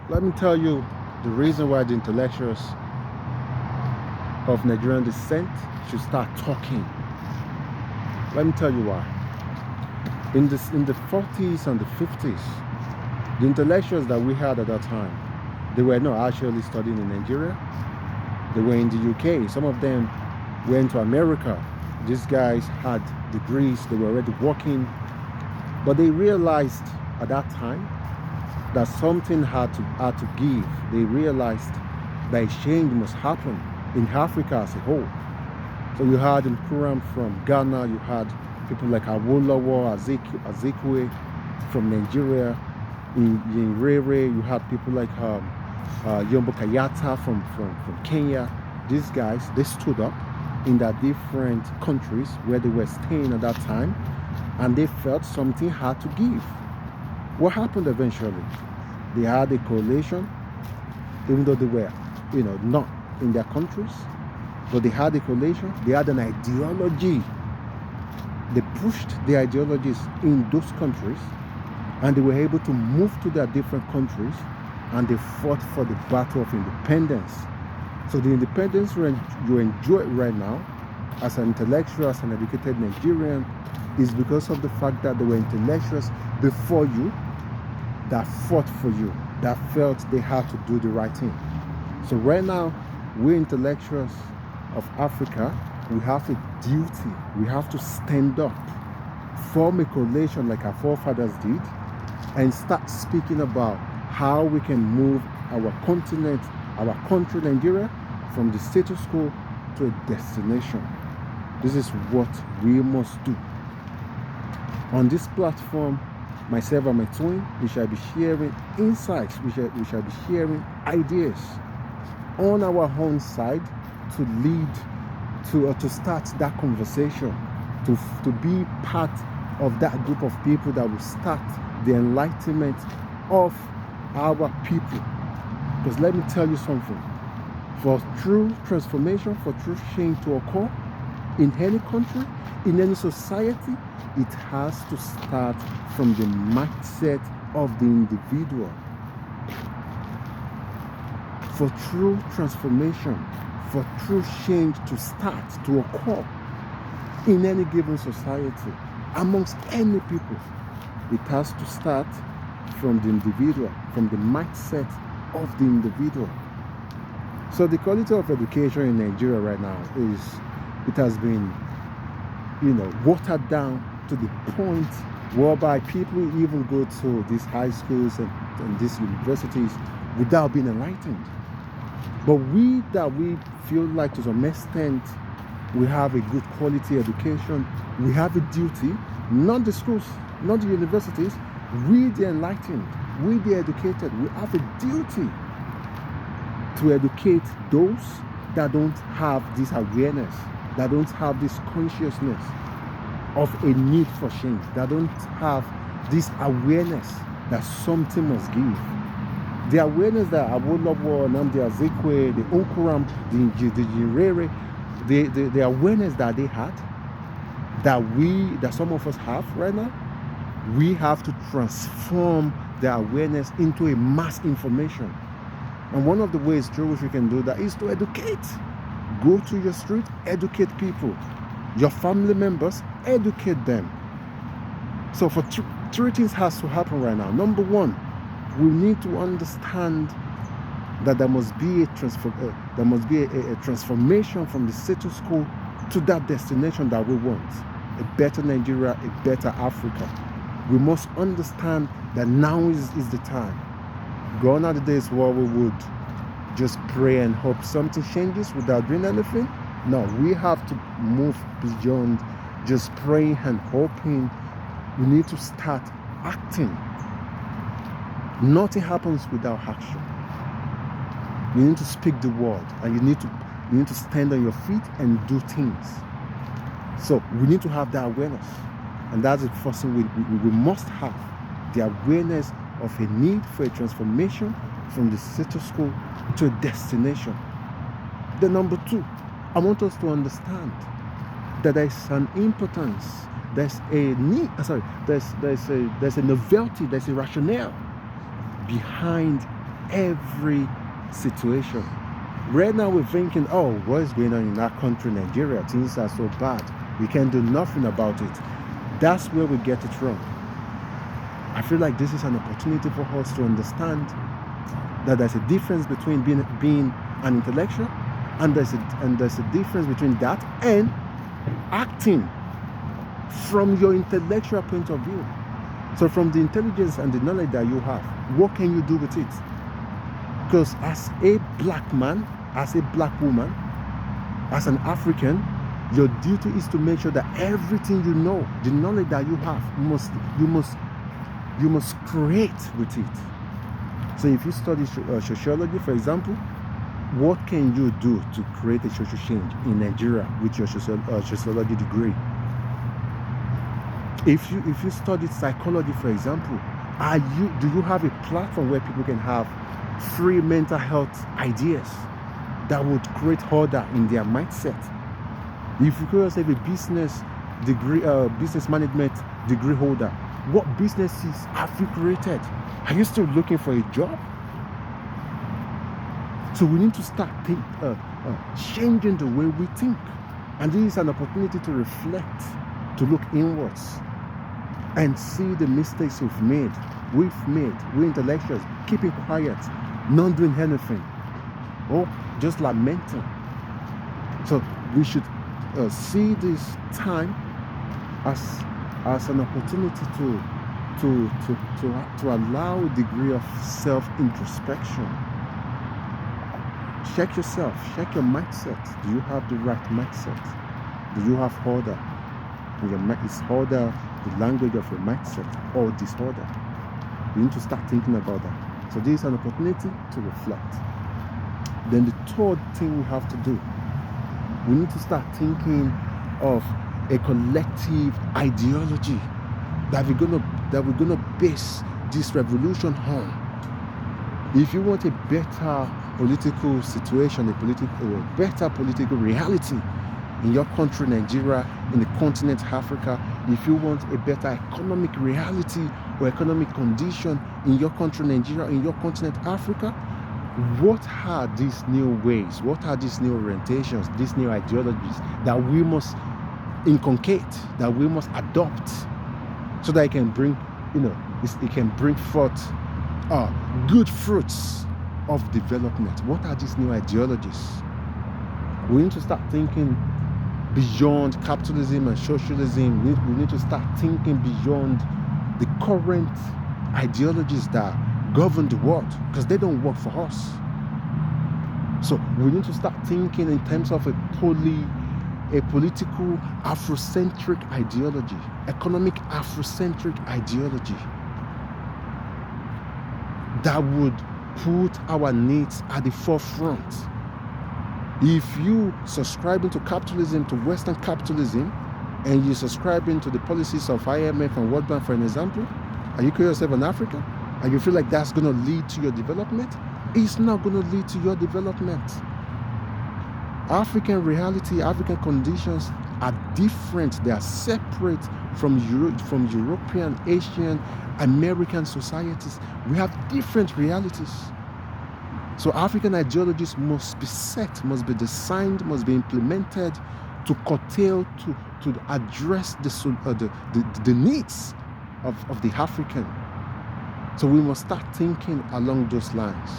Let me tell you the reason why the intellectuals of Nigerian descent should start talking. Let me tell you why. In the 40s and the 50s, the intellectuals that we had at that time, they were not actually studying in Nigeria. They were in the UK. Some of them went to America. These guys had degrees. They were already working. But they realized at that time that something had to give. They realized that exchange must happen in Africa as a whole. So you had in Kuram from Ghana, you had people like Awolowo, Azikwe from Nigeria. In Rere, you had people like Yombo Kayata from Kenya. These guys, they stood up in their different countries where they were staying at that time, and they felt something had to give. What happened eventually? They had a coalition, even though they were, not in their countries, but they had a coalition. They had an ideology. They pushed the ideologies in those countries, and they were able to move to their different countries, and they fought for the battle of independence. So the independence you enjoy right now as an intellectual, as an educated Nigerian, is because of the fact that there were intellectuals before you that fought for you, that felt they had to do the right thing. So right now, we intellectuals of Africa, we have a duty. We have to stand up, form a coalition like our forefathers did, and start speaking about how we can move our continent, our country, Nigeria, from the status quo to a destination. This is what we must do. On this platform, myself and my twin, we shall be sharing insights, we shall be sharing ideas on our own side to lead to start that conversation, to be part of that group of people that will start the enlightenment of our people. Because let me tell you something, for true transformation, for true change to occur in any country, in any society, it has to start from the mindset of the individual. For true transformation, for true change to start, to occur in any given society, amongst any people, it has to start from the individual, from the mindset of the individual. So the quality of education in Nigeria right now it has been, watered down to the point whereby people even go to these high schools and these universities without being enlightened. But we feel like to some extent we have a good quality education, we have a duty, not the schools, not the universities, we the enlightened, we the educated, we have a duty to educate those that don't have this awareness, that don't have this consciousness of a need for change, that don't have this awareness that something must give. The awareness that Awolowo, Nnamdi Azikiwe, the Nkuram, the Nyerere, the awareness that they had, that some of us have right now, we have to transform the awareness into a mass information. And one of the ways through which we can do that is to educate. Go to your street, educate people. Your family members, educate them. So for three things has to happen right now. Number one, we need to understand that there must be a transformation from the status quo to that destination that we want. A better Nigeria, a better Africa. We must understand that now is the time. Gone are the days where we would just pray and hope something changes without doing anything. No, we have to move beyond just praying and hoping. We need to start acting. Nothing happens without action. You need to speak the word, and you need to stand on your feet and do things. So we need to have that awareness, and that's the first thing we must have, the awareness of a need for a transformation from the status quo to a destination. Then number two, I want us to understand that there's an importance, there's a need, there's a novelty, there's a rationale behind every situation. Right now we're thinking, oh, what is going on in our country, Nigeria? Things are so bad. We can do nothing about it. That's where we get it wrong. I feel like this is an opportunity for us to understand that there's a difference between being an intellectual, and there's a difference between that and acting from your intellectual point of view. So from the intelligence and the knowledge that you have, what can you do with it? Because as a black man, as a black woman, as an African, your duty is to make sure that everything you know, the knowledge that you have, you must create with it. So if you study sociology, for example, what can you do to create a social change in Nigeria with your sociology degree? If you studied psychology, for example, do you have a platform where people can have free mental health ideas that would create order in their mindset? If you could have a business degree, business management degree holder, what businesses have you created? Are you still looking for a job? So we need to start changing the way we think, and this is an opportunity to reflect, to look inwards, and see the mistakes we've made. We intellectuals, keeping quiet, not doing anything, or just lamenting. So we should see this time as an opportunity to allow a degree of self-introspection. Check yourself, check your mindset. Do you have the right mindset? Do you have order? Is order the language of your mindset or disorder? You need to start thinking about that. So this is an opportunity to reflect. Then the third thing we have to do, we need to start thinking of a collective ideology that we're gonna base this revolution on. If you want a better political situation, a better political reality in your country, Nigeria, in the continent Africa, if you want a better economic reality or economic condition in your country, Nigeria, in your continent Africa, what are these new ways? What are these new orientations, these new ideologies that we must inculcate, that we must adopt, so that it can bring, it can bring forth good fruits of development? What are these new ideologies? We need to start thinking beyond capitalism and socialism. We need to start thinking beyond the current ideologies that govern the world, because they don't work for us. So we need to start thinking in terms of a political Afrocentric ideology, economic Afrocentric ideology that would put our needs at the forefront. If you subscribing to capitalism, to Western capitalism, and you subscribing to the policies of IMF and World Bank, for an example, and you call yourself an African, and you feel like that's going to lead to your development, it's not going to lead to your development. African reality, African conditions are different. They are separate from European, Asian, American societies. We have different realities. So African ideologies must be set, must be designed, must be implemented to curtail, to address the needs of the African. So we must start thinking along those lines.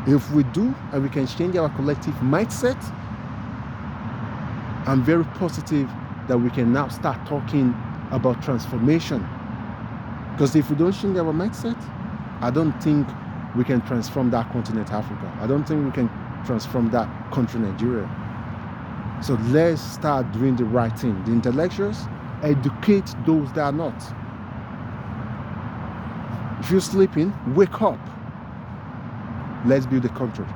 If we do, and we can change our collective mindset, I'm very positive that we can now start talking about transformation. Because if we don't change our mindset, I don't think we can transform that continent Africa. I don't think we can transform that country Nigeria. So let's start doing the right thing. The intellectuals, educate those that are not. If you're sleeping, wake up. Let's build the country.